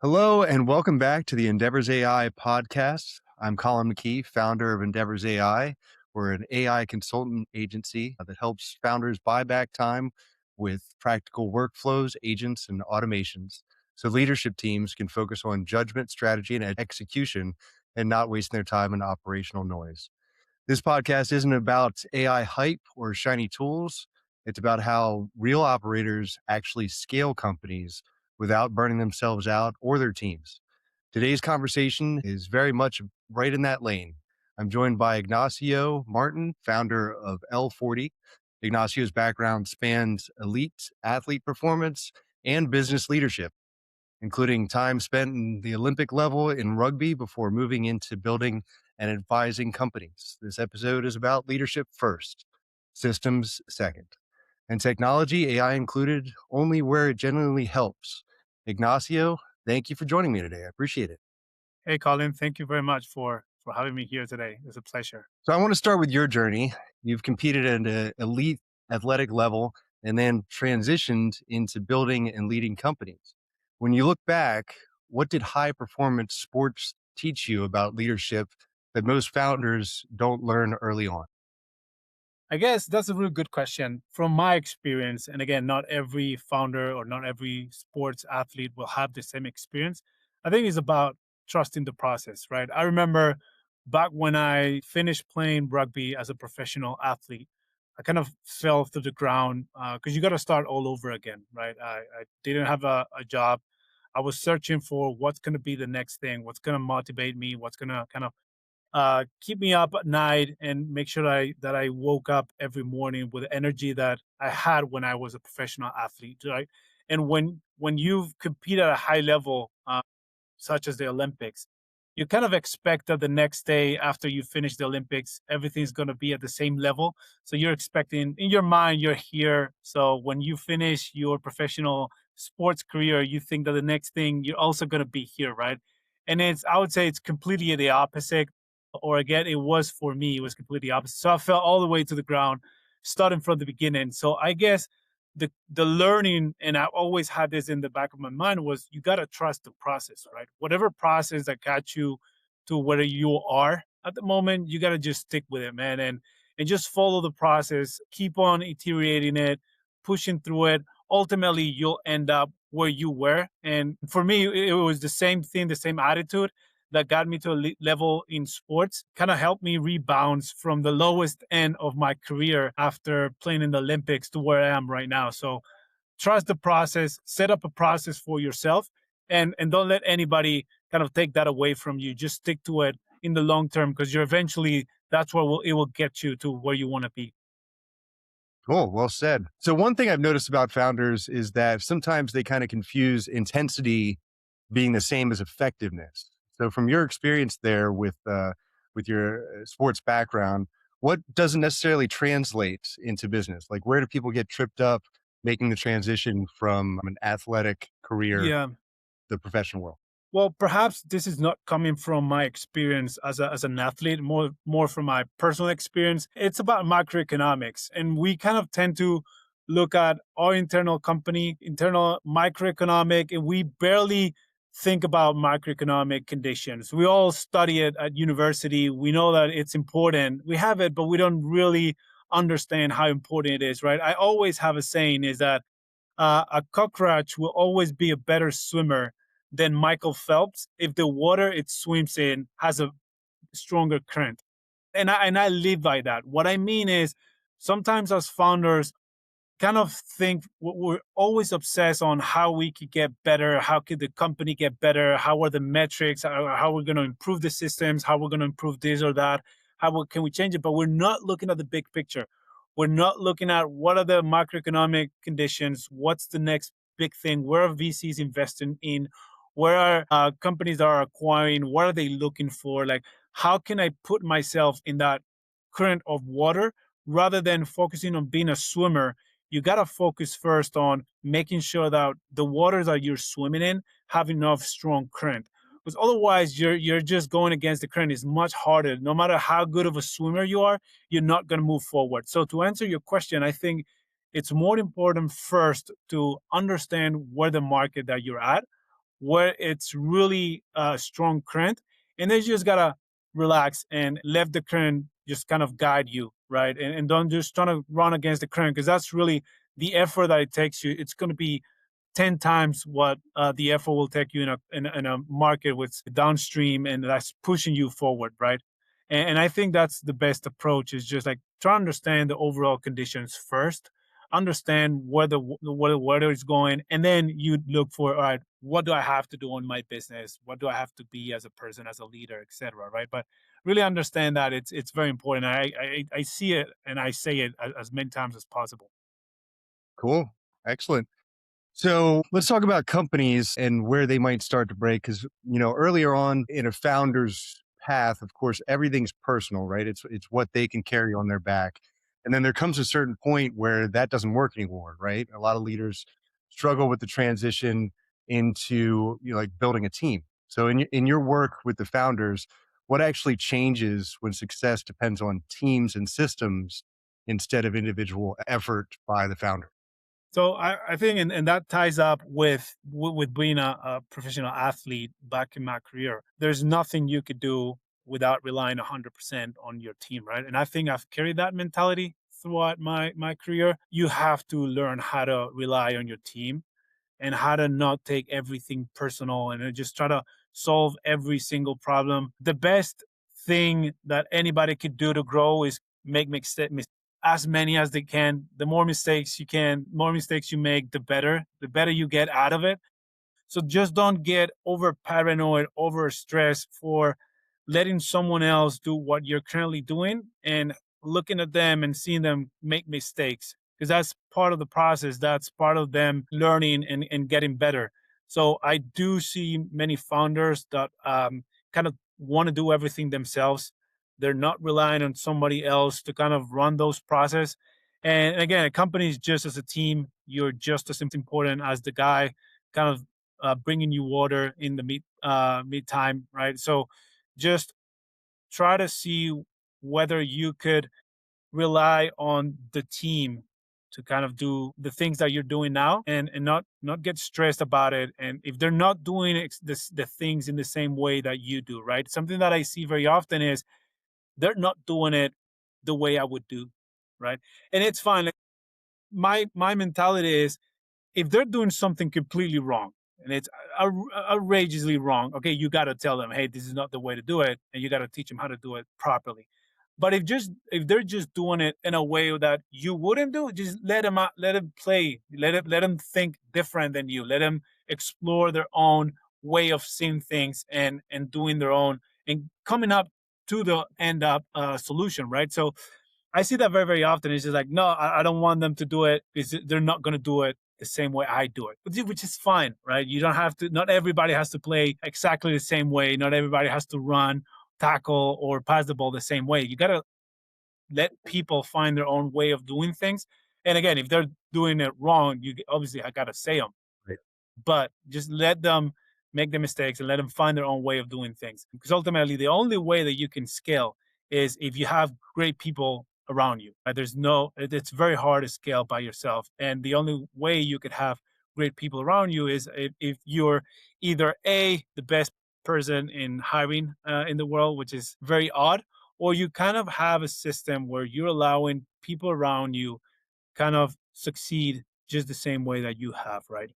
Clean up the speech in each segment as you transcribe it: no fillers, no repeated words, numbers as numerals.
Hello and welcome back to the Endeavors AI podcast. I'm Collin McKee, founder of Endeavors AI. We're an AI consultant agency that helps founders buy back time with practical workflows, agents, and automations so leadership teams can focus on judgment, strategy, and execution and not wasting their time in operational noise. This podcast isn't about AI hype or shiny tools. It's about how real operators actually scale companies without burning themselves out or their teams. Today's conversation is very much right in that lane. I'm joined by Ignacio Martin, founder of L40. Ignacio's background spans elite athlete performance and business leadership, including time spent in the Olympic level in rugby before moving into building and advising companies. This episode is about leadership first, systems second, and technology, AI included, only where it genuinely helps. Ignacio, thank you for joining me today. I appreciate it. Hey, Colin, thank you very much for having me here today. It's a pleasure. So I want to start with your journey. You've competed at an elite athletic level and then transitioned into building and leading companies. When you look back, what did high performance sports teach you about leadership that most founders don't learn early on? I guess that's a really good question. From my experience, and again, not every founder or not every sports athlete will have the same experience. I think it's about trusting the process, right? I remember back when I finished playing rugby as a professional athlete, I kind of fell to the ground because you got to start all over again, right? I didn't have a job. I was searching for what's going to be the next thing, what's going to motivate me, what's going to kind of keep me up at night and make sure that I woke up every morning with the energy that I had when I was a professional athlete, right? And when you've competed at a high level, such as the Olympics, you kind of expect that the next day after you finish the Olympics, everything's going to be at the same level. So you're expecting in your mind, you're here. So when you finish your professional sports career, you think that the next thing you're also going to be here, right? And I would say it's completely the opposite. Or again, it was for me, it was completely opposite. So I fell all the way to the ground, starting from the beginning. So I guess the learning, and I always had this in the back of my mind, was you got to trust the process, right? Whatever process that got you to where you are at the moment, you got to just stick with it, man, and just follow the process, keep on iterating it, pushing through it. Ultimately you'll end up where you were. And for me, it was the same thing, the same attitude that got me to a level in sports, kind of helped me rebound from the lowest end of my career after playing in the Olympics to where I am right now. So trust the process, set up a process for yourself, and don't let anybody kind of take that away from you. Just stick to it in the long term, because you're eventually, that's where it will get you to where you want to be. Cool. Well said. So one thing I've noticed about founders is that sometimes they kind of confuse intensity being the same as effectiveness. So from your experience there with your sports background, what doesn't necessarily translate into business? Like where do people get tripped up making the transition from an athletic career to Yeah. the professional world? Well, perhaps this is not coming from my experience as an athlete, more from my personal experience. It's about macroeconomics, and we kind of tend to look at our internal company, internal microeconomic, and we barely think about macroeconomic conditions. We all study it at university. We know that it's important. We have it, but we don't really understand how important it is, right? I always have a saying is that a cockroach will always be a better swimmer than Michael Phelps if the water it swims in has a stronger current. And I live by that. What I mean is sometimes as founders kind of think we're always obsessed on how we could get better, how could the company get better, how are the metrics, how we're going to improve the systems, how we're going to improve this or that, can we change it, but we're not looking at the big picture. We're not looking at what are the macroeconomic conditions, what's the next big thing, where are VCs investing in, where are companies that are acquiring, what are they looking for, like how can I put myself in that current of water rather than focusing on being a swimmer. You got to focus first on making sure that the waters that you're swimming in have enough strong current, because otherwise you're just going against the current. Is much harder. No matter how good of a swimmer you are, you're not going to move forward. So to answer your question, I think it's more important first to understand where the market that you're at, where it's really strong current, and then you just gotta relax and let the current just kind of guide you, right? And don't just try to run against the current, because that's really the effort that it takes you. It's going to be 10 times what the effort will take you in a market with downstream, and that's pushing you forward, right? And I think that's the best approach, is just like try to understand the overall conditions first, understand where the weather is going, and then you look for, all right, what do I have to do in my business? What do I have to be as a person, as a leader, etc. Right? But really understand that it's very important. I see it and I say it as many times as possible. Cool. Excellent. So let's talk about companies and where they might start to break. Because earlier on in a founder's path, of course, everything's personal, right? It's what they can carry on their back, and then there comes a certain point where that doesn't work anymore, right? A lot of leaders struggle with the transition into like building a team. So in your work with the founders, what actually changes when success depends on teams and systems instead of individual effort by the founder? So I think, and that ties up with being a professional athlete back in my career. There's nothing you could do without relying 100% on your team, right? And I think I've carried that mentality throughout my career. You have to learn how to rely on your team and how to not take everything personal and just try to solve every single problem. The best thing that anybody could do to grow is make mistakes, as many as they can. The more mistakes you make, the better you get out of it. So just don't get over paranoid, over stressed for letting someone else do what you're currently doing, and looking at them and seeing them make mistakes, because that's part of the process. That's part of them learning and getting better. So I do see many founders that kind of want to do everything themselves. They're not relying on somebody else to kind of run those process. And again, a company is just as a team. You're just as important as the guy kind of bringing you water in the mid time, right? So just try to see whether you could rely on the team to kind of do the things that you're doing now, and not get stressed about it. And if they're not doing the things in the same way that you do, right? Something that I see very often is they're not doing it the way I would do, right? And it's fine. Like, my mentality is, if they're doing something completely wrong and it's outrageously wrong, okay, you got to tell them, hey, this is not the way to do it, and you got to teach them how to do it properly. But if they're just doing it in a way that you wouldn't do, just let them out, let them play, let them think different than you, let them explore their own way of seeing things and doing their own and coming up to the end up solution, right? So I see that very, very often. It's just like, no, I don't want them to do it because they're not going to do it the same way I do it, which is fine, right? You don't have to, not everybody has to play exactly the same way. Not everybody has to run, tackle, or pass the ball the same way. You got to let people find their own way of doing things. And again, if they're doing it wrong, I got to say them, Right. but just let them make the mistakes and let them find their own way of doing things. Because ultimately, the only way that you can scale is if you have great people around you. Right? It's very hard to scale by yourself. And the only way you could have great people around you is if you're either the best person in hiring in the world, which is very odd, or you kind of have a system where you're allowing people around you kind of succeed just the same way that you have, right?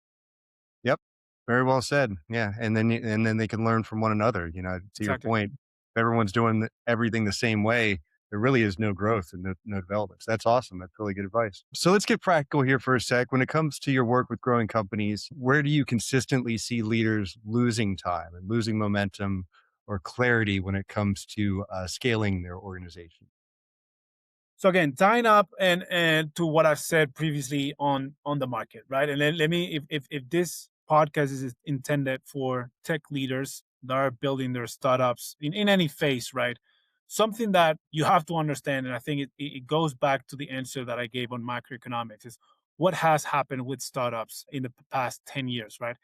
Yep. Very well said. Yeah, and then they can learn from one another, to your Exactly. point, if everyone's doing everything the same way, there really is no growth and no development. So that's awesome. That's really good advice. So let's get practical here for a sec. When it comes to your work with growing companies, where do you consistently see leaders losing time and losing momentum or clarity when it comes to scaling their organization? So again, tying up and to what I've said previously on the market, right? And let me, if this podcast is intended for tech leaders that are building their startups in any phase, right? Something that you have to understand, and I think it goes back to the answer that I gave on macroeconomics, is what has happened with startups in the past 10 years, right?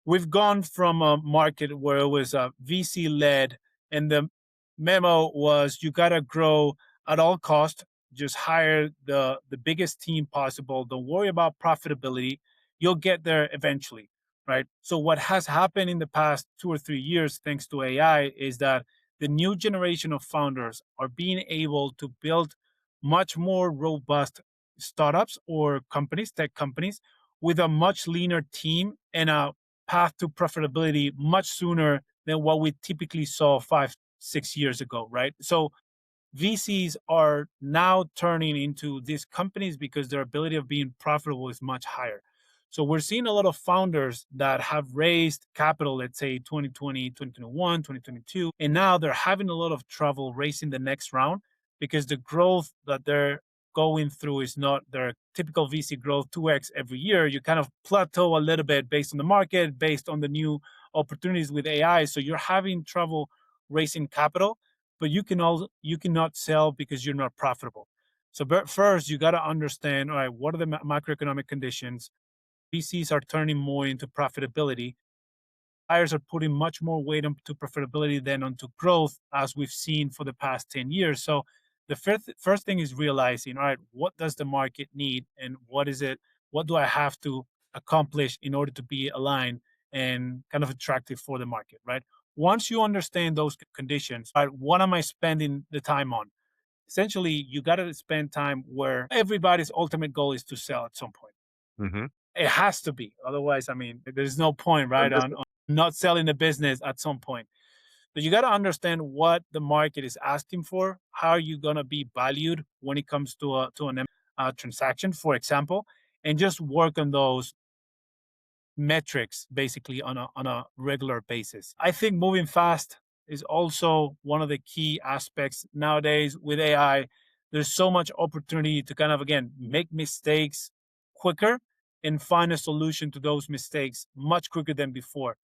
We've gone from a market where it was VC led, and the memo was you got to grow at all cost. Just hire the biggest team possible. Don't worry about profitability. You'll get there eventually. right? So what has happened in the past 2 or 3 years, thanks to AI, is that the new generation of founders are being able to build much more robust startups or companies, tech companies, with a much leaner team and a path to profitability much sooner than what we typically saw 5, 6 years ago, right? So VCs are now turning into these companies because their ability of being profitable is much higher. So we're seeing a lot of founders that have raised capital, let's say 2020, 2021, 2022, and now they're having a lot of trouble raising the next round because the growth that they're going through is not their typical VC growth 2x every year. You kind of plateau a little bit based on the market, based on the new opportunities with AI. So you're having trouble raising capital, but you cannot sell because you're not profitable. So first, you got to understand, all right, what are the macroeconomic conditions? VCs are turning more into profitability. Buyers are putting much more weight onto profitability than onto growth, as we've seen for the past 10 years. So the first thing is realizing, all right, what does the market need and what is it? What do I have to accomplish in order to be aligned and kind of attractive for the market, right? Once you understand those conditions, right, what am I spending the time on? Essentially, you got to spend time where everybody's ultimate goal is to sell at some point. Hmm. It has to be. Otherwise, I mean, there's no point, right, on not selling the business at some point. But you got to understand what the market is asking for. How are you going to be valued when it comes to a transaction, for example, and just work on those metrics basically on a regular basis. I think moving fast is also one of the key aspects nowadays with AI. There's so much opportunity to kind of again make mistakes quicker and find a solution to those mistakes much quicker than before.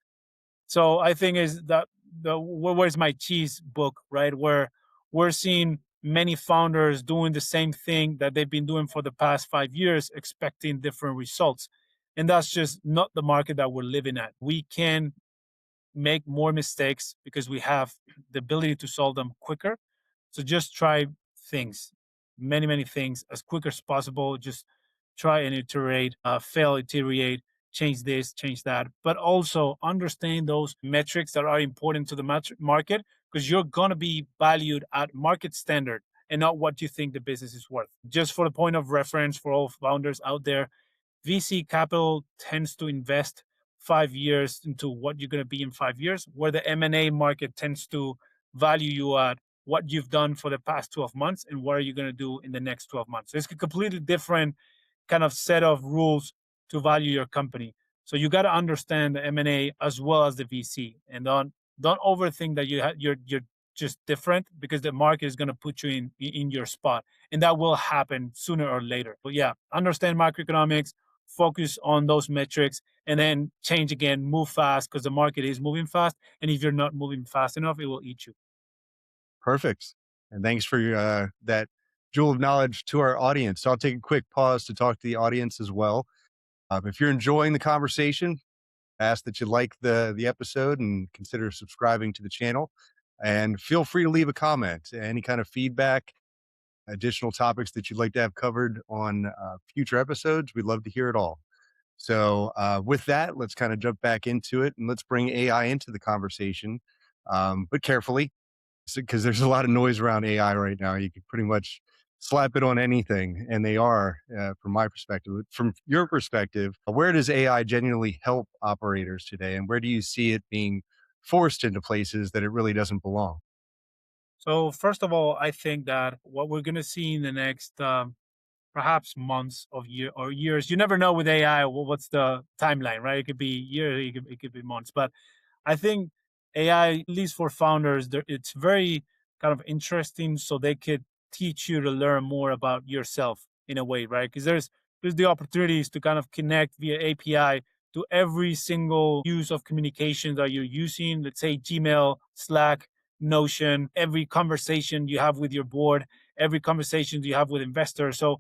So I think is that the Where's My Cheese book, right? Where we're seeing many founders doing the same thing that they've been doing for the past 5 years, expecting different results. And that's just not the market that we're living at. We can make more mistakes because we have the ability to solve them quicker. So just try things, many things as quick as possible. Just try and iterate, fail, iterate, change this, change that, but also understand those metrics that are important to the market because you're going to be valued at market standard and not what you think the business is worth. Just for the point of reference for all founders out there, VC capital tends to invest 5 years into what you're going to be in 5 years, where the M&A market tends to value you at what you've done for the past 12 months and what are you going to do in the next 12 months. So it's a completely different kind of set of rules to value your company. So you got to understand the M&A as well as the VC, and don't overthink that you're just different because the market is going to put you in your spot, and that will happen sooner or later. But yeah, understand macroeconomics, focus on those metrics, and then change again, move fast because the market is moving fast, and if you're not moving fast enough, it will eat you. Perfect. And thanks for your, that jewel of knowledge to our audience. So I'll take a quick pause to talk to the audience as well. If you're enjoying the conversation, ask that you like the episode and consider subscribing to the channel. And feel free to leave a comment, any kind of feedback, additional topics that you'd like to have covered on future episodes. We'd love to hear it all. So, with that, let's kind of jump back into it and let's bring AI into the conversation, but carefully, because there's a lot of noise around AI right now. You could pretty much slap it on anything, and they are, from my perspective. From your perspective, where does AI genuinely help operators today, and where do you see it being forced into places that it really doesn't belong? So first of all, I think that what we're going to see in the next perhaps months of year or years. You never know with AI. What's the timeline, right? It could be years, it could be months. But I think AI, at least for founders, it's very kind of interesting. So they could teach you to learn more about yourself in a way, right? Because there's the opportunities to kind of connect via API to every single use of communication that you're using. Let's say Gmail, Slack, Notion, every conversation you have with your board, every conversation you have with investors. So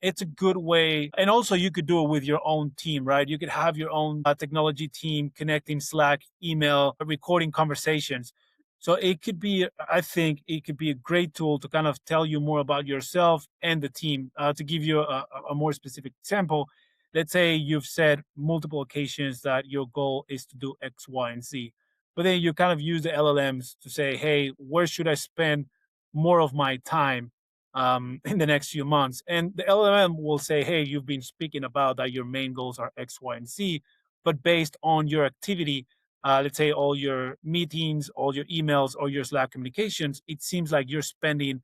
it's a good way. And also, you could do it with your own team, right? You could have your own technology team connecting Slack, email, recording conversations. So it could be, I think, it could be a great tool to kind of tell you more about yourself and the team. To give you a more specific example, let's say you've said multiple occasions that your goal is to do X, Y, and Z, but then you kind of use the LLMs to say, hey, where should I spend more of my time in the next few months? And the LLM will say, hey, you've been speaking about that your main goals are X, Y, and Z, but based on your activity, let's say all your meetings, all your emails, all your Slack communications, it seems like you're spending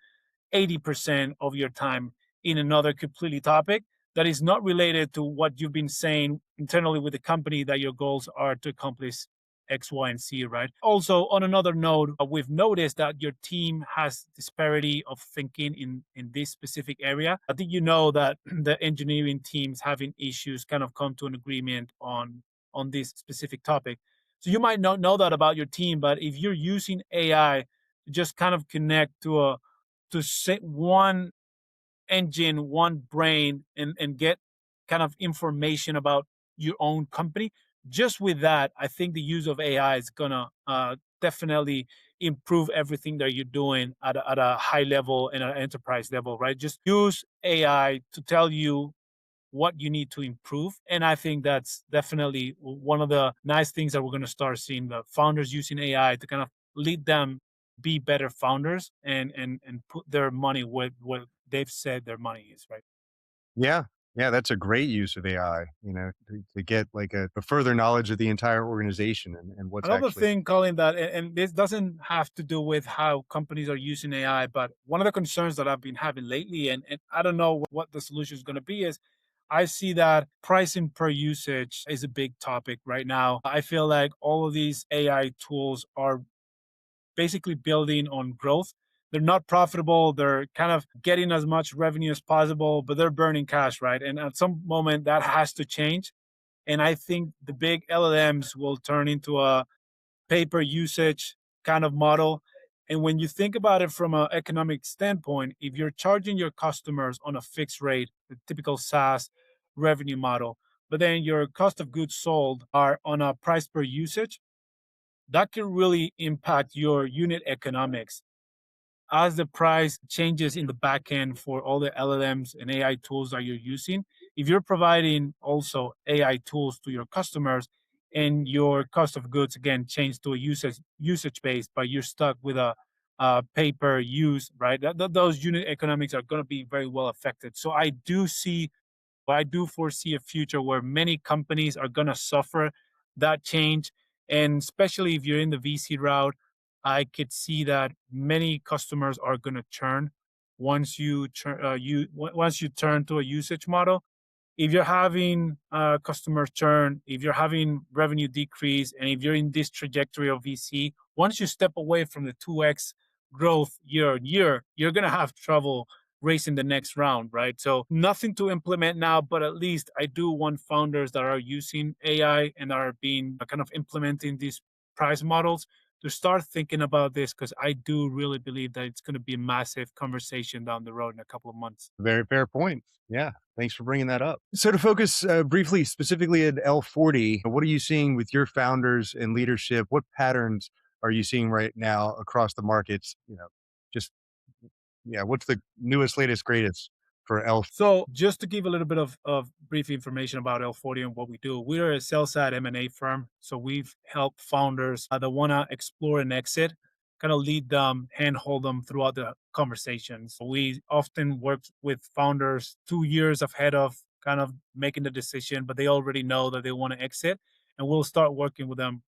80% of your time in another completely topic that is not related to what you've been saying internally with the company that your goals are to accomplish X, Y, and Z, right? Also, on another note, we've noticed that your team has disparity of thinking in this specific area. I think you know that the engineering teams having issues kind of come to an agreement on this specific topic. So you might not know that about your team, but if you're using AI to just kind of connect to set one engine, one brain, and get kind of information about your own company. Just with that, I think the use of AI is gonna definitely improve everything that you're doing at a high level and an enterprise level, right? Just use AI to tell you what you need to improve. And I think that's definitely one of the nice things that we're going to start seeing the founders using AI to kind of lead them be better founders and put their money where they've said their money is, right? Yeah. Yeah, that's a great use of AI, to get like a further knowledge of the entire organization and what's Another actually. thing, Colin, that and this doesn't have to do with how companies are using AI, but one of the concerns that I've been having lately, and I don't know what the solution is going to be, is I see that pricing per usage is a big topic right now. I feel like all of these AI tools are basically building on growth. They're not profitable. They're kind of getting as much revenue as possible, but they're burning cash, right? And at some moment that has to change. And I think the big LLMs will turn into a pay per usage kind of model. And when you think about it from an economic standpoint, if you're charging your customers on a fixed rate, the typical SaaS revenue model, but then your cost of goods sold are on a price per usage, that can really impact your unit economics as the price changes in the back end for all the LLMs and AI tools that you're using. If you're providing also AI tools to your customers and your cost of goods again change to a usage based, but you're stuck with a pay per use, right? Those unit economics are going to be very well affected. So I do foresee a future where many companies are going to suffer that change. And especially if you're in the VC route, I could see that many customers are going to churn once you turn to a usage model. If you're having customer churn, if you're having revenue decrease, and if you're in this trajectory of VC, once you step away from the 2x growth year on year, you're going to have trouble raising the next round, right? So nothing to implement now, but at least I do want founders that are using AI and are being kind of implementing these price models to start thinking about this, because I do really believe that it's going to be a massive conversation down the road in a couple of months. Very fair point. Yeah. Thanks for bringing that up. So, to focus briefly, specifically at L40, what are you seeing with your founders and leadership? What patterns are you seeing right now across the markets? Just, yeah, what's the newest, latest, greatest for L? So just to give a little bit of brief information about L40 and what we do, we're a sell-side M&A firm. So we've helped founders that want to explore an exit, kind of lead them, handhold them throughout the conversations. We often work with founders 2 years ahead of kind of making the decision, but they already know that they want to exit. And we'll start working with them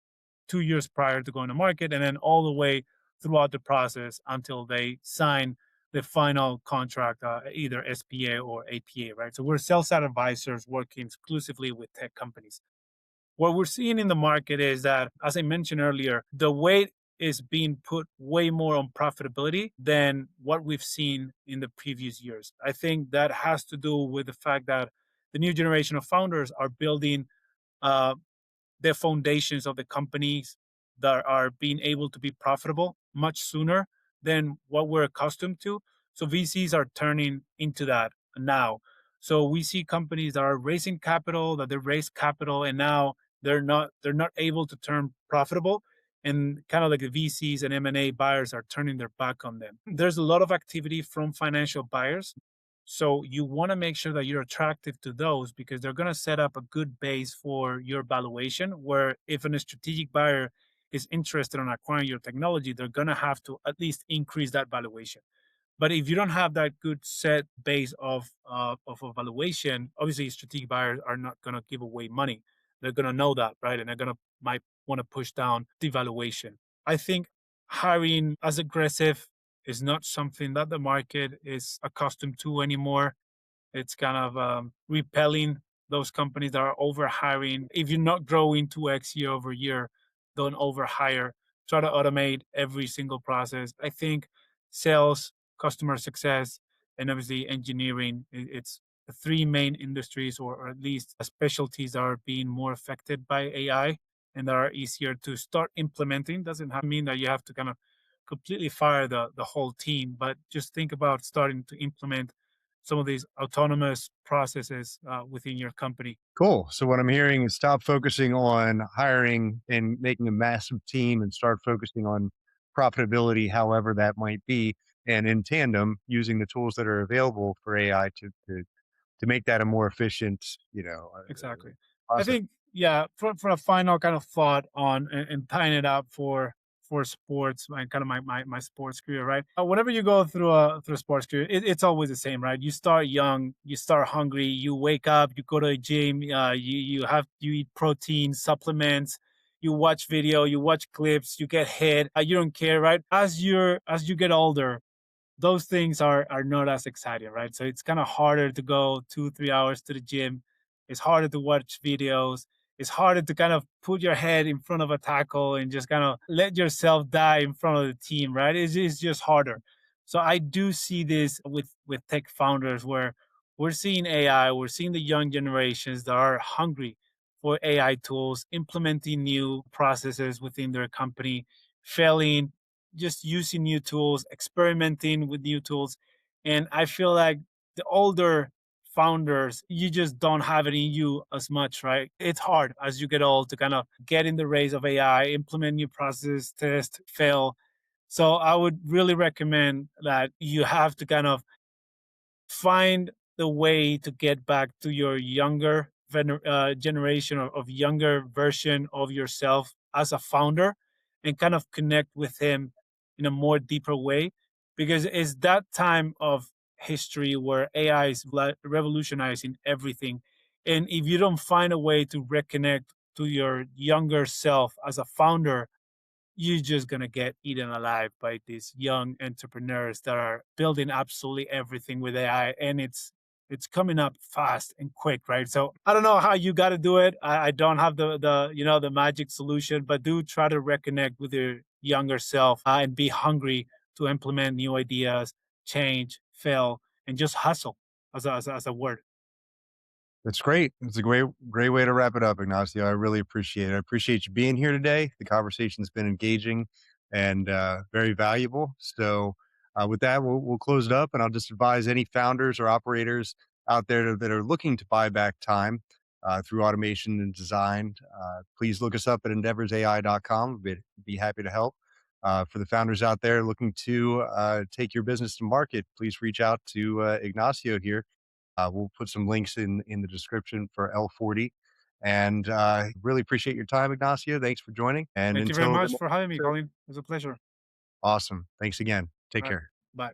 2 years prior to going to market, and then all the way throughout the process until they sign the final contract, either SPA or APA, right? So we're sell-side advisors working exclusively with tech companies. What we're seeing in the market is that, as I mentioned earlier, the weight is being put way more on profitability than what we've seen in the previous years. I think that has to do with the fact that the new generation of founders are building uh, the foundations of the companies that are being able to be profitable much sooner than what we're accustomed to. So VCs are turning into that now. So we see companies that are raising capital, that they raised capital, and now they're not able to turn profitable. And kind of like the VCs and M&A buyers are turning their back on them. There's a lot of activity from financial buyers. So you want to make sure that you're attractive to those because they're going to set up a good base for your valuation. Where if a strategic buyer is interested in acquiring your technology, they're going to have to at least increase that valuation. But if you don't have that good set base of evaluation, obviously strategic buyers are not going to give away money. They're going to know that, right? And they're going to might want to push down the valuation. I think hiring as aggressive is not something that the market is accustomed to anymore. It's kind of repelling those companies that are over hiring. If you're not growing 2x year over year, don't over hire. Try to automate every single process. I think sales, customer success, and obviously engineering, it's the three main industries or at least specialties that are being more affected by AI and that are easier to start implementing. Doesn't mean that you have to kind of completely fire the whole team, but just think about starting to implement some of these autonomous processes within your company. Cool. So what I'm hearing is stop focusing on hiring and making a massive team and start focusing on profitability, however that might be, and in tandem using the tools that are available for AI to make that a more efficient, Exactly. I process. think, yeah, for a final kind of thought on and tying it up for sports, my kind of my sports career, right? Whenever you go through a sports career, it's always the same, right? You start young, you start hungry, you wake up, you go to a gym, you eat protein supplements, you watch video, you watch clips, you get hit, you don't care, right? As you get older, those things are not as exciting, right? So it's kind of harder to go 2 3 hours to the gym. It's harder to watch videos. It's harder to kind of put your head in front of a tackle and just kind of let yourself die in front of the team, right? It's just harder. So I do see this with tech founders where we're seeing AI, we're seeing the young generations that are hungry for AI tools, implementing new processes within their company, failing, just using new tools, experimenting with new tools. And I feel like the older founders, you just don't have it in you as much, right? It's hard as you get old to kind of get in the race of AI, implement new processes, test, fail. So I would really recommend that you have to kind of find the way to get back to your younger generation of younger version of yourself as a founder and kind of connect with him in a more deeper way because it's that time of history where AI is revolutionizing everything. And if you don't find a way to reconnect to your younger self as a founder, you're just gonna get eaten alive by these young entrepreneurs that are building absolutely everything with AI, and it's coming up fast and quick, right? So I don't know how you got to do it. I don't have the magic solution, but do try to reconnect with your younger self and be hungry to implement new ideas, change, fail, and just hustle as a word. That's great. It's a great way to wrap it up, Ignacio. I really appreciate it. I appreciate you being here today. The conversation's been engaging and very valuable. So, with that, we'll close it up, and I'll just advise any founders or operators out there that are looking to buy back time through automation and design. Please look us up at EndeavorsAI.com. Be happy to help. For the founders out there looking to take your business to market, please reach out to Ignacio here. We'll put some links in the description for L40. And really appreciate your time, Ignacio. Thanks for joining. And Thank you very until the much next for having me, episode, Colin. It was a pleasure. awesome. Thanks again. Take All right, care. bye.